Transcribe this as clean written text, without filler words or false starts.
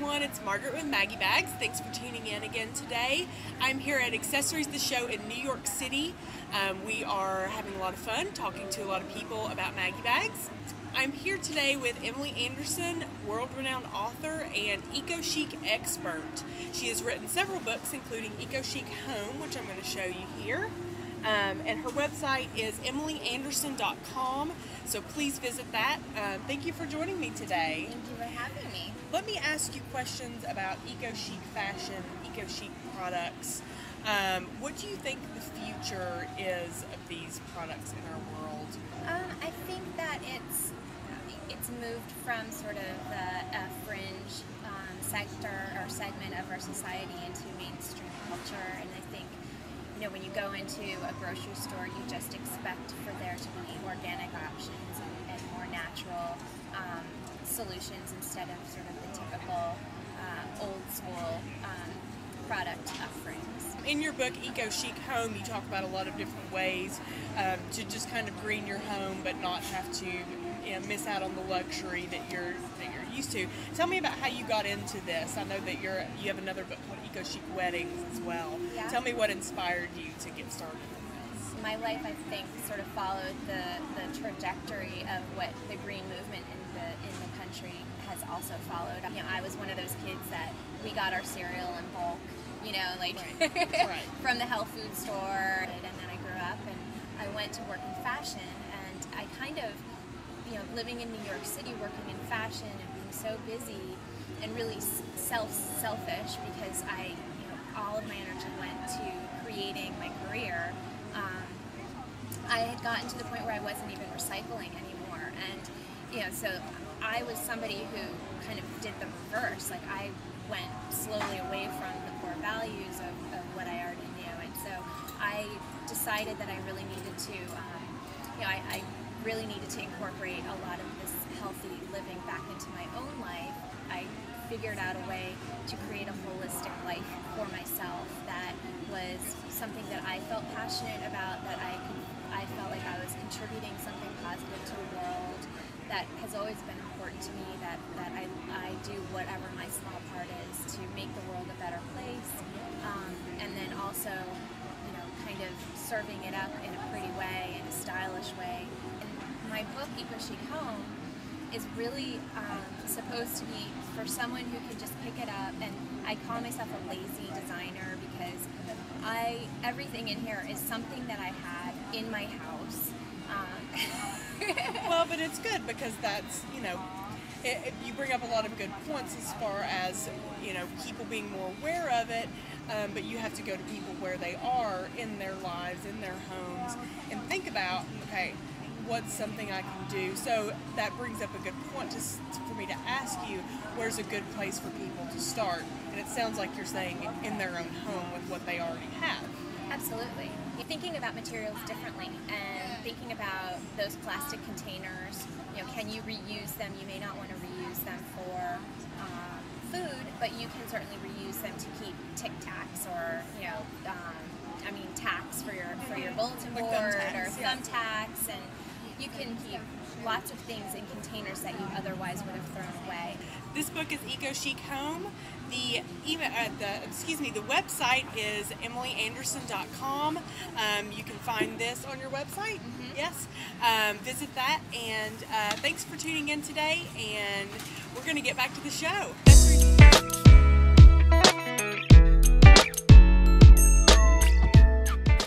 everyone, it's Margaret with Maggie Bags. Thanks for tuning in again today. I'm here at Accessories the Show in New York City. We are having a lot of fun talking to a lot of people about Maggie Bags. I'm here today with Emily Anderson, world-renowned author and eco-chic expert. She has written several books, including Eco-Chic Home, which I'm going to show you here. And her website is emilyanderson.com, so please visit that. Thank you for joining me today. Thank you for having me. Let me ask you questions about eco-chic fashion, eco-chic products. What do you think the future is of these products in our world? I think that it's moved from sort of the fringe sector or segment of our society into mainstream culture, and I think, you know, when you go into a grocery store, you just expect for there to be organic options and more natural solutions instead of sort of the typical old school product offerings. In your book, Eco-Chic Home, you talk about a lot of different ways to just kind of green your home, but not have to miss out on the luxury that you're used to. Tell me about how you got into this. I know that you have another book called Eco-Chic Weddings as well. Yeah. Tell me what inspired you to get started in this. My life, I think, sort of followed the trajectory of what the green movement in the country has also followed. You know, I was one of those kids that we got our cereal in bulk, you know, like right. From the health food store. And then I grew up and I went to work in fashion, and I kind of, you know, living in New York City, working in fashion and being so busy and really selfish because all of my energy went to creating my career. I had gotten to the point where I wasn't even recycling anymore, and you know, so I was somebody who kind of did the reverse. Like, I went slowly away from the core values of what I already knew, and so I decided that I really needed to, I really needed to incorporate a lot of this healthy living back into my own life. I figured out a way to create a holistic life for myself that was something that I felt passionate about, that I felt like I was contributing something positive to the world, that has always been important to me, that I do whatever my small part is to make the world a better place, and then also, you know, kind of serving it up in a pretty way, in a stylish way. And my book, Eco-Chic Home, is really supposed to be for someone who can just pick it up, and I call myself a lazy designer because everything in here is something that I had in my house. Well, but it's good because that's, you know, you bring up a lot of good points as far as, you know, people being more aware of it, but you have to go to people where they are in their lives, in their homes, and think about, okay, what's something I can do? So that brings up a good point for me to ask you, where's a good place for people to start? And it sounds like you're saying in their own home with what they already have. Absolutely. You're thinking about materials differently and thinking about those plastic containers. You know, can you reuse them? You may not want to reuse them for food, but you can certainly reuse them to keep Tic Tacs or, you know, tacks for your bulletin board or thumbtacks, and you can keep lots of things in containers that you otherwise would have thrown away. This book is Eco-Chic Home. The website is emilyanderson.com. You can find this on your website. Mm-hmm. Yes. Visit that, and thanks for tuning in today, and we're going to get back to the show.